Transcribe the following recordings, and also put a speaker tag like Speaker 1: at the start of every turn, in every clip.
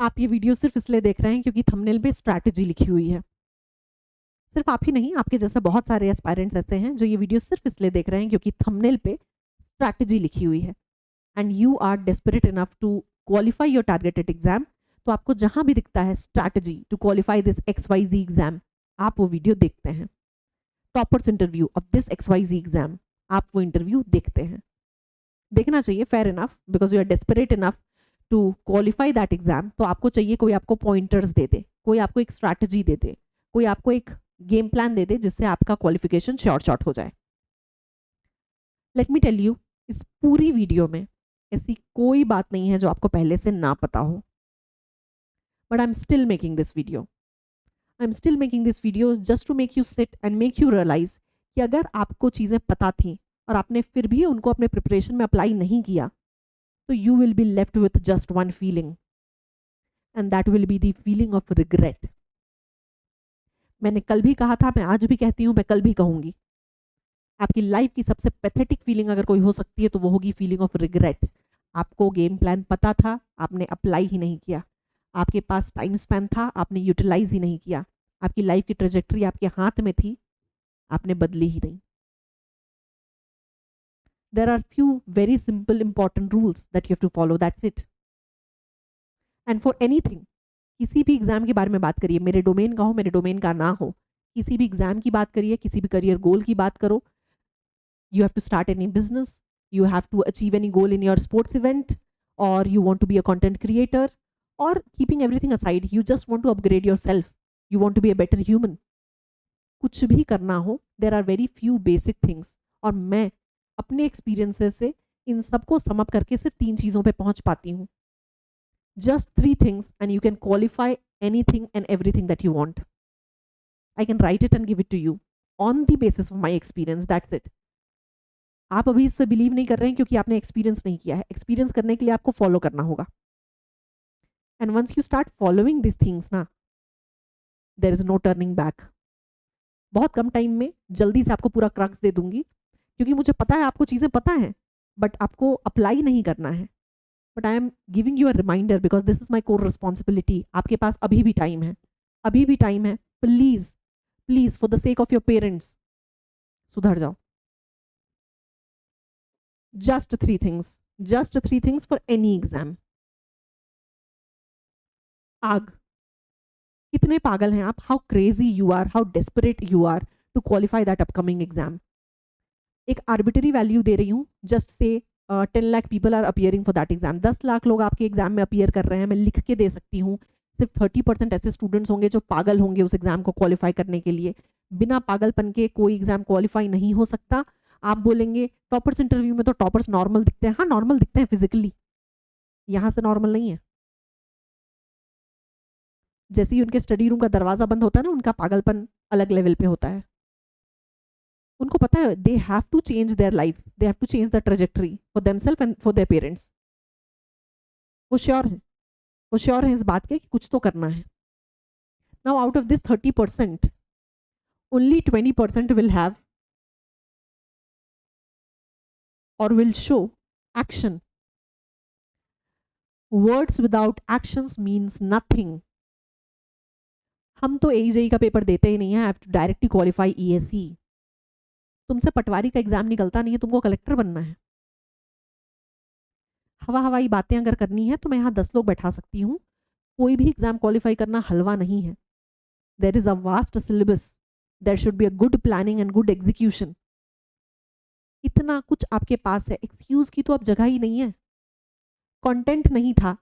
Speaker 1: आप ये वीडियो सिर्फ इसलिए देख रहे हैं क्योंकि थंबनेल पे स्ट्रैटेजी लिखी हुई है। सिर्फ आप ही नहीं, आपके जैसे बहुत सारे एस्पायरेंट्स ऐसे हैं जो ये वीडियो सिर्फ इसलिए देख रहे हैं क्योंकि थंबनेल पे स्ट्रैटेजी लिखी हुई है and you are desperate enough to qualify your targeted exam. तो आपको जहां भी दिखता है strategy to qualify this XYZ exam, आप वो वीडियो देखते हैं। Toppers interview of this XYZ exam, आप वो इंटरव्यू देखते हैं। देखना चाहिए, fair enough, because you are desperate enough to qualify that exam. तो आपको चाहिए कोई आपको पॉइंटर्स दे दे, कोई आपको एक स्ट्रैटेजी दे दे, कोई आपको एक गेम प्लान दे दे जिससे आपका क्वालिफिकेशन शॉर्ट हो जाए। लेट मी टेल यू, इस पूरी वीडियो में ऐसी कोई बात नहीं है जो आपको पहले से ना पता हो, but I am still making this video. I am still making this video just to make you sit and make you realise कि अगर आपको चीज़ें पता थी और आपने फिर भी उनको अपने प्रिपरेशन में अप्लाई नहीं किया, तो you will be left with just one feeling, and that will be the feeling of regret. मैंने कल भी कहा था, मैं आज भी कहती हूँ, मैं कल भी कहूंगी, आपकी लाइफ की सबसे पैथेटिक फीलिंग अगर कोई हो सकती है तो वो होगी फीलिंग ऑफ रिग्रेट। आपको गेम प्लान पता था, आपने अप्लाई ही नहीं किया। आपके पास टाइम स्पैन था, आपने यूटिलाइज ही नहीं किया। आपकी लाइफ की ट्रेजेक्ट्री आपके हाथ में थी, आपने बदली ही नहीं। There are few very simple important rules that you have to follow, that's it. And for anything, किसी भी एग्जाम के बारे में बात करिए, मेरे डोमेन का हो, मेरे डोमेन का ना हो, किसी भी एग्जाम की बात करिए, किसी भी करियर गोल की बात करो, you have to start any business, you have to achieve any goal in your sports event, और you want to be a content creator, और keeping everything aside, you just want to upgrade yourself, you want to be a better human. कुछ भी करना हो, there are very few basic things, और मैं अपने experiences से इन सबको समअप करके सिर्फ 3 चीज़ों पे पहुंच पाती हूँ। Just 3 things and you can qualify anything and everything that you want. I can write it and give it to you on the basis of my experience. That's it. आप अभी इससे बिलीव नहीं कर रहे हैं क्योंकि आपने एक्सपीरियंस नहीं किया है। एक्सपीरियंस करने के लिए आपको फॉलो करना होगा। And once you start following this things ना, there is no turning back. बहुत कम टाइम में जल्दी से आपको पूरा क्रक्स दे दूंगी, क्योंकि मुझे पता है आपको चीज़ें पता हैं, बट आपको अप्लाई नहीं करना है। But I am giving you a reminder because this is my core responsibility. आपके पास अभी भी टाइम है, अभी भी टाइम है। Please please, for the sake of your parents, सुधर जाओ। Just three things for any exam. आग, कितने पागल हैं आप, how crazy you are, how desperate you are to qualify that upcoming exam. एक आर्बिटरी वैल्यू दे रही हूँ, just say 10 lakh people are appearing for that exam. 10 lakh लोग आपके एग्जाम में अपियर कर रहे हैं, मैं लिख के दे सकती हूँ। सिर्फ 30% ऐसे स्टूडेंट्स होंगे जो पागल होंगे उस एग्जाम को क्वालिफाई करने के लिए। बिना पागलपन के कोई एग्जाम क्वालिफाई नहीं हो सकता। आप बोलेंगे टॉपर्स इंटरव्यू में तो टॉपर्स नॉर्मल दिखते हैं। हाँ, नॉर्मल दिखते हैं फिजिकली, यहाँ से नॉर्मल नहीं है। जैसे ही उनके स्टडी रूम का दरवाजा बंद होता है ना, उनका पागलपन अलग लेवल पे होता है। उनको पता है they have to change their life, they have to change the trajectory for themselves and for their parents. वो श्योर है, वो श्योर है इस बात के कि कुछ तो करना है। Now out of this 30%, only 20% will have or will show action. Words without actions means nothing. हम तो AJE का पेपर देते ही नहीं है, I have to directly qualify ESE। तुमसे पटवारी का एग्जाम निकलता नहीं है, तुमको कलेक्टर बनना है। हवा हवाई बातें अगर करनी है तो मैं यहाँ 10 लोग बैठा सकती हूँ। कोई भी एग्जाम क्वालिफाई करना हलवा नहीं है। There is a vast syllabus, there should be a good planning and good execution. इतना कुछ आपके पास है, एक्सक्यूज की तो अब जगह ही नहीं है। कंटेंट नहीं था,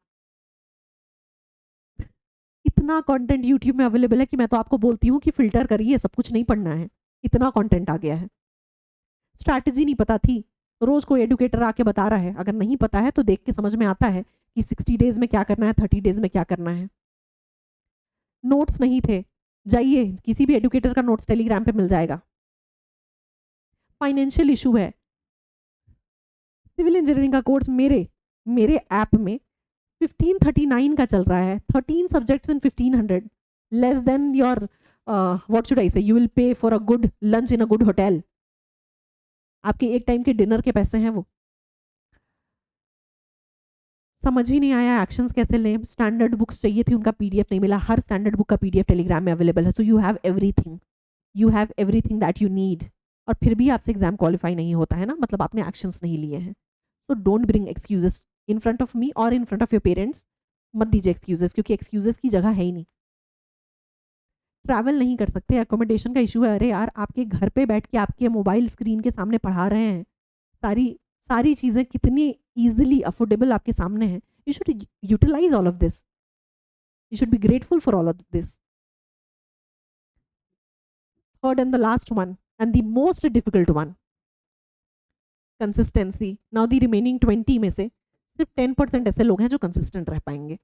Speaker 1: इतना कंटेंट यूट्यूब में अवेलेबल है कि मैं तो आपको बोलती हूँ कि फिल्टर करिए, सब कुछ नहीं पढ़ना है, इतना कंटेंट आ गया है। स्ट्रैटेजी नहीं पता थी, रोज कोई एडुकेटर आके बता रहा है। अगर नहीं पता है तो देख के समझ में आता है कि 60 डेज में क्या करना है, 30 डेज में क्या करना है। नोट्स नहीं थे, जाइए किसी भी एडुकेटर का नोट्स टेलीग्राम पे मिल जाएगा। फाइनेंशियल इशू है, सिविल इंजीनियरिंग का कोर्स मेरे ऐप में 1539 का चल रहा है, 13 subjects in 1500, less than your what should I say, you will pay for a good lunch in a good hotel. आपके एक टाइम के डिनर के पैसे हैं वो। समझ ही नहीं आया एक्शंस कैसे लें, स्टैंडर्ड बुक्स चाहिए थी, उनका पीडीएफ नहीं मिला, हर स्टैंडर्ड बुक का पीडीएफ टेलीग्राम में अवेलेबल है, so you have everything that you need, और फिर भी आपसे एग्जाम क्वालिफाई नहीं होता है ना, मतलब आपने एक्शंस नहीं लिए हैं। So don't bring excuses in front of me और in front of your parents, मत दीजिए एक्सक्यूजेस, क्योंकि एक्सक्यूजेस की जगह है ही नहीं। ट्रैवल नहीं कर सकते, अकोमोडेशन का इशू है, अरे यार आपके घर पे बैठ के आपके मोबाइल स्क्रीन के सामने पढ़ा रहे हैं, सारी सारी चीज़ें कितनी ईजिली अफोर्डेबल आपके सामने हैं, you should utilise all of this, you should be grateful for all of this. Third and the last one and the most difficult one, consistency. Now the remaining 20 में से सिर्फ 10% ऐसे लोग हैं जो कंसिस्टेंट रह पाएंगे।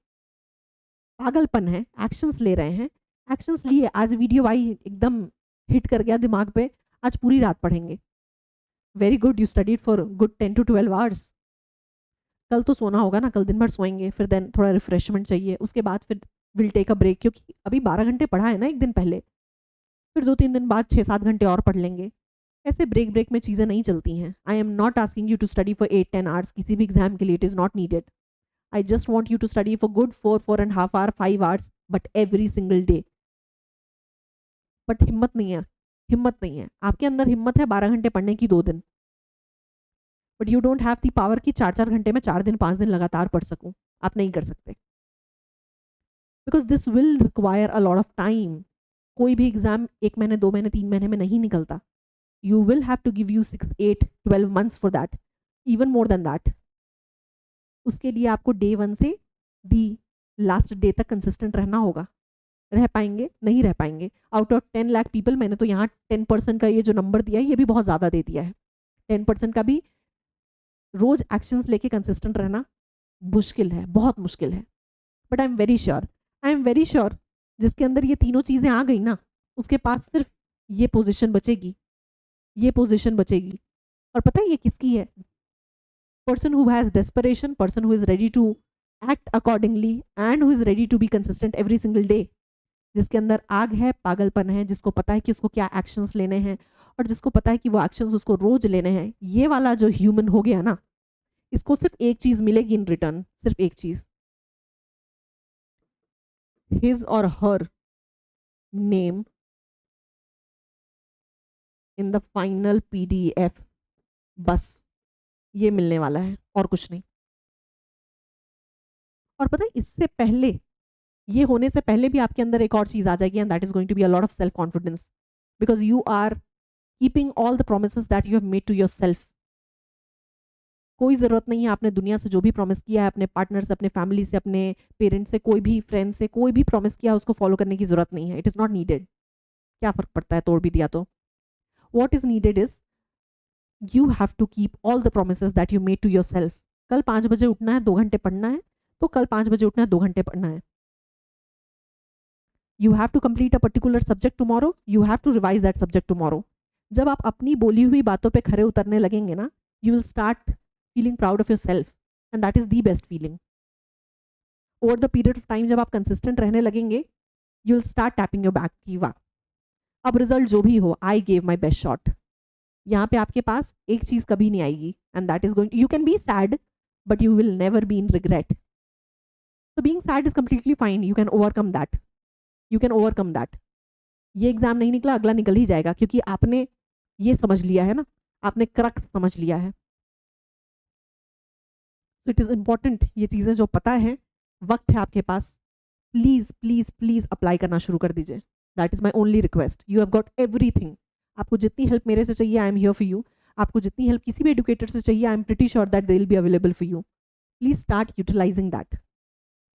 Speaker 1: पागलपन है, एक्शंस ले रहे हैं, एक्शंस लिए, आज वीडियो आई एकदम हिट कर गया दिमाग पे, आज पूरी रात पढ़ेंगे, very good, you studied for good 10 to 12 hours. कल तो सोना होगा ना, कल दिन भर सोएंगे, फिर देन थोड़ा रिफ्रेशमेंट चाहिए, उसके बाद फिर विल टेक अ ब्रेक, क्योंकि अभी 12 घंटे पढ़ा है ना एक दिन पहले, फिर 2-3 दिन बाद 6-7 घंटे और पढ़ लेंगे। ऐसे ब्रेक ब्रेक में चीज़ें नहीं चलती हैं। I am not asking you to study for 8-10 hours किसी भी एग्जाम के लिए, it is not needed. I just want you to study for good 4-4.5 hour 5 hours, but every single day. But हिम्मत नहीं है, हिम्मत नहीं है आपके अंदर, हिम्मत है 12 घंटे पढ़ने की 2 दिन, but you don't have the power की 4-4 घंटे में 4 दिन 5 दिन लगातार पढ़ सकूं, आप नहीं कर सकते, because this will require a lot of time. कोई भी एग्जाम 1 महीने 2 महीने 3 महीने में नहीं निकलता, you will have to give you 6-8-12 months for that, even more than that। उसके लिए आपको डे 1 से दी लास्ट डे तक कंसिस्टेंट रहना होगा। रह पाएंगे? नहीं रह पाएंगे। आउट ऑफ 10 लाख पीपल, मैंने तो यहाँ 10% का ये जो नंबर दिया है ये भी बहुत ज़्यादा दे दिया है। 10% का भी रोज एक्शंस लेके कंसिस्टेंट रहना मुश्किल है, बहुत मुश्किल है। But I am very sure जिसके अंदर ये तीनों चीज़ें आ गई ना, उसके पास सिर्फ ये पोजीशन बचेगी, ये पोजीशन बचेगी। और पता है ये किसकी है? person who has desperation, person who is ready to act accordingly and who is ready to be consistent every single day, जिसके अंदर आग है, पागलपन है, जिसको पता है कि उसको क्या एक्शंस लेने हैं और जिसको पता है कि वो एक्शंस उसको रोज लेने हैं, ये वाला जो ह्यूमन हो गया ना, इसको सिर्फ एक चीज मिलेगी इन रिटर्न, सिर्फ एक चीज, his or her name in the final PDF, बस ये मिलने वाला है और कुछ नहीं। और पता है इससे पहले, ये होने से पहले भी आपके अंदर एक और चीज आ जाएगी, and that is going to be a lot of self confidence, because you are keeping all the promises that you have made to yourself. कोई ज़रूरत नहीं है आपने दुनिया से जो भी प्रॉमिस किया है, अपने पार्टनर से, अपने फैमिली से, अपने पेरेंट्स से, कोई भी फ्रेंड से, कोई भी प्रॉमिस किया उसको फॉलो करने की ज़रूरत नहीं है। It is not needed. क्या फ़र्क पड़ता है तोड़ भी दिया तो? What is needed is you have to keep all the promises that you made to yourself. कल 5 बजे उठना है, 2 घंटे पढ़ना है, तो कल 5 बजे उठना है, 2 घंटे पढ़ना है। You have to complete a particular subject tomorrow, you have to revise that subject tomorrow. जब आप अपनी बोली हुई बातों पे खरे उतरने लगेंगे ना, you will start feeling proud of your self, and that is the best feeling. Over the period of time जब आप कंसिस्टेंट रहने लगेंगे, you will start tapping your back की वाह, अब रिजल्ट जो भी हो, I gave my best shot. यहाँ पे आपके पास एक चीज कभी नहीं आएगी, and that is going, you can be sad but you will never be in regret. So being sad is completely fine, you can overcome that, you can overcome that। ये exam नहीं निकला, अगला निकल ही जाएगा, क्योंकि आपने ये समझ लिया है ना, आपने क्रक्स समझ लिया है। सो इट इज इंपॉर्टेंट, ये चीजें जो पता है, वक्त है आपके पास, प्लीज प्लीज प्लीज अप्लाई करना शुरू कर दीजिए। That is my only request. You have got everything. आपको जितनी हेल्प मेरे से चाहिए, I am here for you. आपको जितनी हेल्प किसी भी एडुकेटर से चाहिए, I am pretty sure that they will be available for you. Please start utilising that.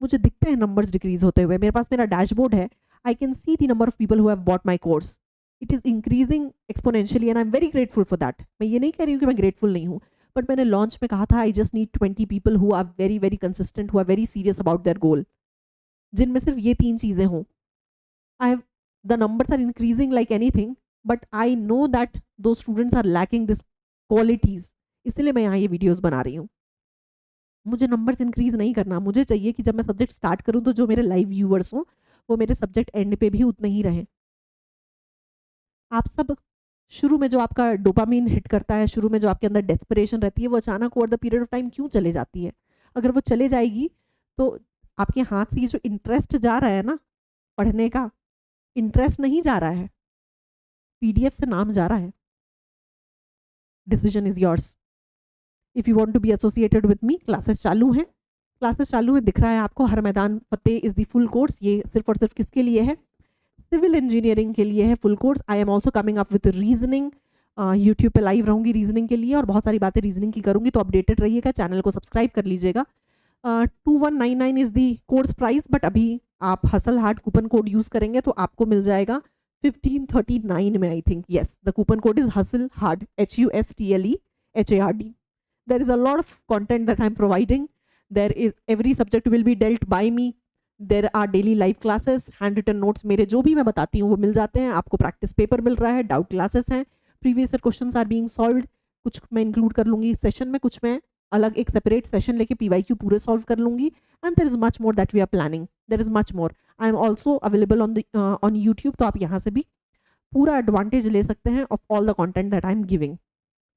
Speaker 1: मुझे दिखते हैं नंबर्स डिक्रीज होते हुए, मेरे पास मेरा डैशबोर्ड है, I can see the number of people who have bought my course, it is increasing exponentially, and I am very grateful for that. मैं ये नहीं कह रही हूँ कि मैं ग्रेटफुल नहीं हूँ, बट मैंने लॉन्च में कहा था I just need 20 people who are very very consistent, who are very serious about their goal, जिनमें सिर्फ ये 3 चीजें हों। I have, the numbers are increasing like anything, but I know that though students are lacking this qualities, इसलिए मैं यहाँ ये videos बना रही हूँ। मुझे नंबर्स इंक्रीज नहीं करना, मुझे चाहिए कि जब मैं सब्जेक्ट स्टार्ट करूं तो जो मेरे लाइव व्यूअर्स हों वो मेरे सब्जेक्ट एंड पे भी उतने ही रहें। आप सब शुरू में जो आपका डोपामीन हिट करता है, शुरू में जो आपके अंदर डेस्परेशन रहती है, वो अचानक over the period of time क्यों चले जाती है? अगर वो चले जाएगी तो आपके हाथ से ये जो इंटरेस्ट जा रहा है ना पढ़ने का, इंटरेस्ट नहीं जा रहा है, पीडीएफ से नाम जा रहा है। Decision is yours. If you want to be associated with me, classes चालू हैं, क्लासेस चालू है, दिख रहा है आपको हर मैदान फतेह इज द फुल कोर्स। ये सिर्फ और सिर्फ किसके लिए है? सिविल इंजीनियरिंग के लिए है full course. I am also coming up with reasoning, YouTube पे लाइव रहूंगी रीजनिंग के लिए और बहुत सारी बातें रीजनिंग की करूंगी, तो अपडेटेड रहिएगा, चैनल को सब्सक्राइब कर लीजिएगा। 2199 is the course price, but अभी आप hustle hard coupon code use करेंगे तो आपको मिल जाएगा 1539 में, I think. Yes, the coupon code is hustle hard, HUSTLEHARD. There is a lot of content that I'm providing. There is every subject will be dealt by me. There are daily live classes, handwritten notes मेरे जो भी मैं बताती हूँ वो मिल जाते हैं आपको, प्रैक्टिस पेपर मिल रहा है, डाउट क्लासेस हैं, previous year questions are being solved, कुछ मैं इंक्लूड कर लूँगी सेशन में, कुछ मैं अलग एक सेपरेट सेशन लेके PYQ पूरे सॉल्व कर लूँगी। And there is much more that we are planning, there is much more. I am also available on YouTube, तो आप यहाँ से भी पूरा एडवांटेज ले सकते हैं of all the content that I am giving.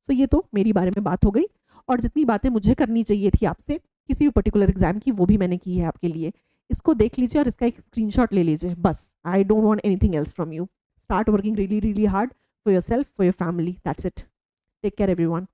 Speaker 1: So ये तो मेरी बारे में बात हो गई, और जितनी बातें मुझे करनी चाहिए थी आपसे किसी भी पर्टिकुलर एग्जाम की, वो भी मैंने की है आपके लिए। इसको देख लीजिए और इसका एक स्क्रीनशॉट ले लीजिए बस। I don't want anything else from you. Start working really really hard for yourself, for your family, that's it. Take care everyone.